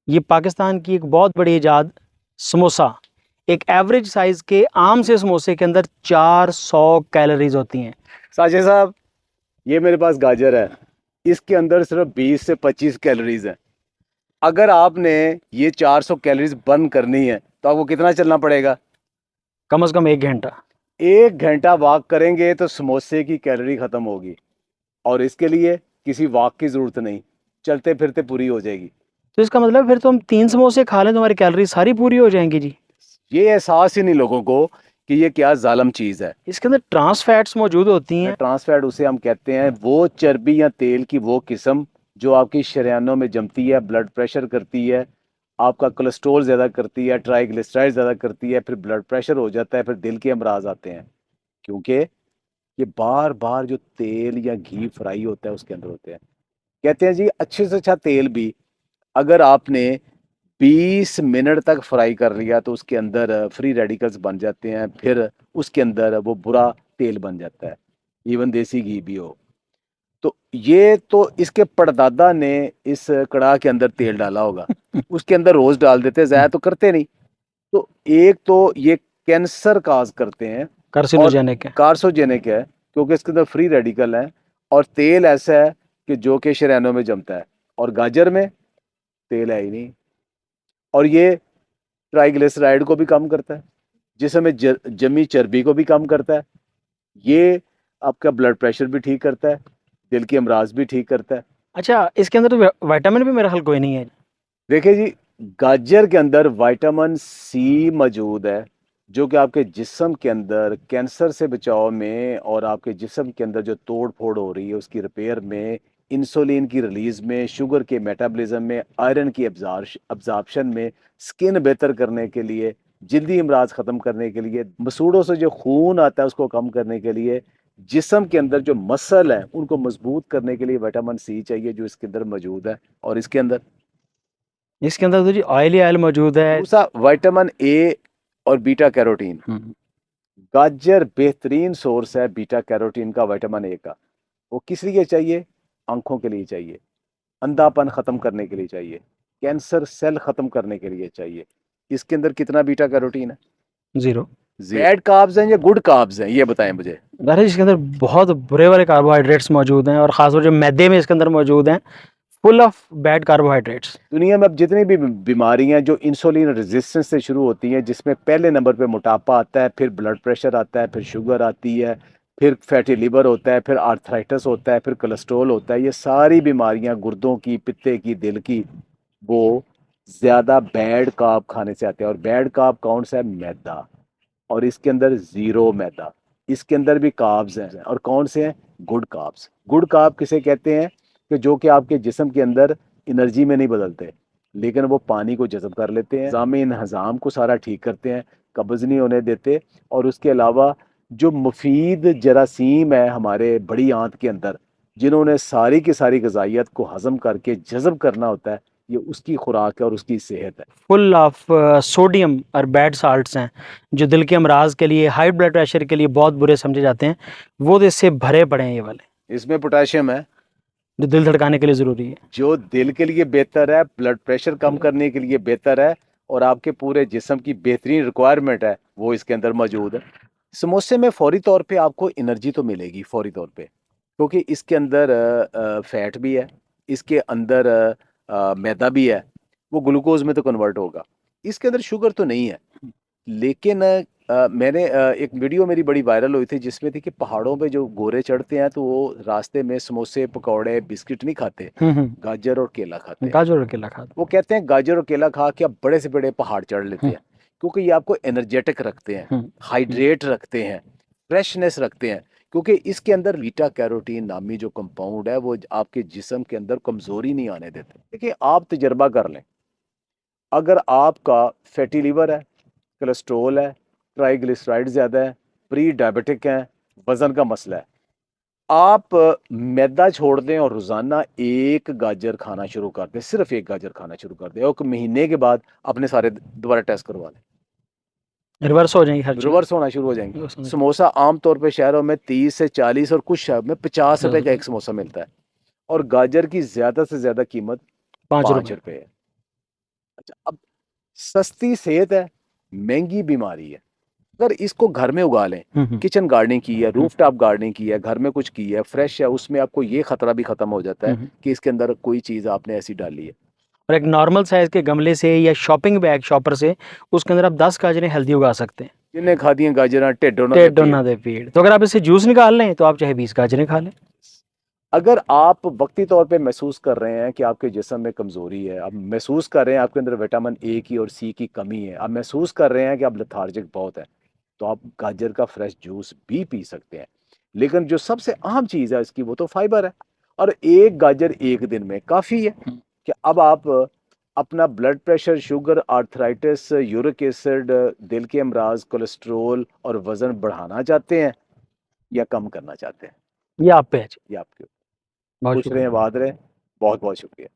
ये पाकिस्तान की एक बहुत बड़ी इजाद समोसा। एक एवरेज साइज के आम से समोसे के अंदर 400 कैलोरीज होती हैं। साजिद साहब, ये मेरे पास गाजर है, इसके अंदर सिर्फ 20 से 25 कैलोरीज है। अगर आपने ये 400 कैलोरीज बर्न करनी है तो आपको कितना चलना पड़ेगा? कम से कम 1 घंटा। 1 घंटा वॉक करेंगे तो समोसे की कैलोरी खत्म होगी, और इसके लिए किसी वॉक की जरूरत नहीं, चलते फिरते पूरी हो जाएगी। तो इसका मतलब फिर तो हम 3 समोसे खा लें तो हमारी कैलोरी सारी पूरी हो जाएंगी जी। ये एहसास ही नहीं लोगों को कि ये क्या जालम चीज़ है। इसके अंदर ट्रांस फैट्स मौजूद होती हैं। ट्रांस फैट उसे हम कहते हैं, वो चर्बी या तेल की वो किस्म जो आपकी शरीयानों में जमती है, ब्लड प्रेशर करती है, आपका कोलेस्ट्रॉल ज़्यादा करती है, ट्राइग्लिसराइड ज़्यादा करती है, फिर ब्लड प्रेशर हो जाता है, फिर दिल के अमराज आते हैं। क्योंकि ये बार बार जो तेल या घी फ्राई होता है उसके अंदर होते हैं। कहते हैं जी, अच्छे से अच्छा तेल भी अगर आपने 20 मिनट तक फ्राई कर लिया तो उसके अंदर फ्री रेडिकल्स बन जाते हैं, फिर उसके अंदर वो बुरा तेल बन जाता है, इवन देसी घी भी हो। तो ये तो इसके परदादा ने इस कड़ाह के अंदर तेल डाला होगा, उसके अंदर रोज डाल देते, ज़ाया तो करते नहीं। तो एक तो ये कैंसर काज करते हैं, और कार्सिनोजेनिक है। कार्सोजेनिक है क्योंकि इसके अंदर फ्री रेडिकल है, और तेल ऐसा है कि जो कि शरीयानों में जमता है, और गाजर में तेल है ही नहीं। और ये ट्राइग्लिसराइड को भी कम करता है, जिसमें जमी चर्बी को भी कम करता है। ये आपका ब्लड प्रेशर भी ठीक करता है, दिल के अमराज भी ठीक करता है। अच्छा, इसके अंदर तो विटामिन भी मेरा ख्याल कोई नहीं है। देखिए जी, गाजर के अंदर विटामिन सी मौजूद है, जो कि आपके जिस्म के अंदर कैंसर से बचाव में, और आपके जिस्म के अंदर जो तोड़ फोड़ हो रही है उसकी रिपेयर में, इंसुलिन की रिलीज में, शुगर के मेटाबॉलिज्म में, आयरन की अब्जॉर्प्शन में, स्किन बेहतर करने के लिए, जल्दी अमराज ख़त्म करने के लिए, मसूड़ों से जो खून आता है उसको कम करने के लिए, जिस्म के अंदर जो मसल है उनको मजबूत करने के लिए विटामिन सी चाहिए, जो इसके अंदर मौजूद है। और इसके अंदर इसके अंदर तो जी ऑयल मौजूद है। दूसरा विटामिन ए और बीटा कैरोटीन। हम्म। गाजर बेहतरीन सोर्स है बीटा कैरोटीन का, विटामिन ए का। वो किस लिए चाहिए? आंखों के लिए चाहिए, अंधापन खत्म करने के लिए चाहिए, कैंसर सेल खत्म करने के लिए चाहिए। इसके अंदर कितना बीटा कैरोटीन है? 0। बैड कार्ब्स हैं या गुड कार्ब्स हैं, ये बताएं मुझे। अरे इसके अंदर बहुत बुरे वाले कार्बोहाइड्रेट्स मौजूद हैं, और खासतौर जो मैदे में इसके अंदर मौजूद हैं, फुल ऑफ बैड कार्बोहाइड्रेट्स। दुनिया में अब जितनी भी बीमारियां जो इंसुलिन रेजिस्टेंस से शुरू होती हैं, जिसमें पहले नंबर पे मोटापा आता है, फिर ब्लड प्रेशर आता है, फिर शुगर आती है, फिर फैटी लिवर होता है, फिर आर्थराइटिस होता है, फिर कोलेस्ट्रॉल होता है, ये सारी बीमारियां गुर्दों की, पित्ते की, दिल की, वो ज़्यादा बैड कार्ब खाने से आते हैं। और बैड कार्ब कौन सा है? मैदा। और इसके अंदर ज़ीरो मैदा। इसके अंदर भी कार्ब्स हैं, और कौन से हैं? Good carbs. गुड कार्ब किसे कहते हैं? कि जो कि आपके जिस्म के अंदर एनर्जी में नहीं बदलते, लेकिन वो पानी को जज़ब कर लेते हैं, निज़ाम हज़ाम को सारा ठीक करते हैं, कब्ज़ नहीं होने देते। और उसके अलावा जो मुफीद जरासीम है हमारे बड़ी आंत के अंदर, जिन्होंने सारी की सारी ग़िज़ाइयत को हज़म करके जज़ब करना होता है, ये उसकी खुराक है और उसकी सेहत है। फुल ऑफ सोडियम और बैड साल्ट्स हैं, जो दिल के अमराज के लिए, हाई ब्लड प्रेशर के लिए बहुत बुरे समझे जाते हैं। वो तो इससे भरे पड़े हैं ये वाले, इसमें पोटेशियम है, जो दिल धड़काने के लिए ज़रूरी है। जो दिल के लिए बेहतर है, ब्लड प्रेशर कम करने के लिए बेहतर है, और आपके पूरे जिस्म की बेहतरीन रिक्वायरमेंट है, वो इसके अंदर मौजूद है। समोसे में फौरी तौर पे आपको एनर्जी तो मिलेगी फौरी तौर पे, क्योंकि इसके अंदर फैट भी है, इसके अंदर मैदा भी है, वो ग्लूकोज में तो कन्वर्ट होगा। इसके अंदर शुगर तो नहीं है, लेकिन मैंने एक वीडियो मेरी बड़ी वायरल हुई थी जिसमें थी कि पहाड़ों पे जो गोरे चढ़ते हैं तो वो रास्ते में समोसे, पकौड़े, बिस्किट नहीं खाते, गाजर और केला खाते हैं। गाजर और केला खा दो। वो कहते हैं गाजर और केला खा के आप बड़े से बड़े पहाड़ चढ़ लेते हैं, क्योंकि ये आपको एनर्जेटिक रखते हैं, हाइड्रेट रखते हैं, फ्रेशनेस रखते हैं। क्योंकि इसके अंदर बीटा कैरोटीन नामी जो कंपाउंड है वो आपके जिस्म के अंदर कमजोरी नहीं आने देते। देखिए, आप तजर्बा कर लें, अगर आपका फैटी लीवर है, कोलेस्ट्रोल है, ट्राइग्लिसराइड ज़्यादा है, प्री डायबिटिक हैं, वज़न का मसला है, आप मैदा छोड़ दें और रोज़ाना एक गाजर खाना शुरू कर दें, सिर्फ एक गाजर खाना शुरू कर दें, और 1 महीने के बाद अपने सारे दोबारा टेस्ट करवा लें, रिवर्स हो जाएगी हर चीज़। रिवर्स होना शुरू हो जाएंगे। समोसा आमतौर पे शहरों में 30 से 40 और कुछ शहरों में 50 रुपए का एक समोसा मिलता है, और गाजर की ज़्यादा से ज़्यादा कीमत 5 5 रुपए। रुपए है। अच्छा, अब सस्ती सेहत है, महंगी बीमारी है। अगर इसको घर में उगा लें, किचन गार्डनिंग की है, रूफ टॉप गार्डनिंग की है, घर में कुछ की है, फ्रेश है, उसमें आपको ये खतरा भी खत्म हो जाता है कि इसके अंदर कोई चीज़ आपने ऐसी डाली है। और एक नॉर्मल साइज के गमले से या शॉपिंग बैग शॉपर से उसके अंदर आप 10 गाजरें हेल्दी उगा सकते हैं। जिन्हें खा दिए गाजर टेढ़ों ना दे टेढ़ पेड़। ना दे पेड़। तो अगर आप इससे जूस निकाल लें तो आप चाहे 20 गाजरें खा लें। अगर आप वक्ती तौर पे महसूस कर रहे हैं कि आपके जिस्म में कमज़ोरी है, आप महसूस कर रहे हैं आपके अंदर विटामिन ए की और सी की कमी है, आप महसूस कर रहे हैं कि आप लेथार्जिक बहुत है, तो आप गाजर का फ्रेश जूस भी पी सकते हैं। लेकिन जो सबसे अहम चीज़ है इसकी वो तो फाइबर है, और एक गाजर एक दिन में काफ़ी है कि अब आप अपना blood pressure, sugar, arthritis, uric acid, दिल के अमराज, कोलेस्ट्रोल और वज़न बढ़ाना चाहते हैं या कम करना चाहते हैं, ये आप पे है जी। ये आपके बहुत खुश रहें, शुक्रिया। आबाद रहें। बहुत बहुत शुक्रिया।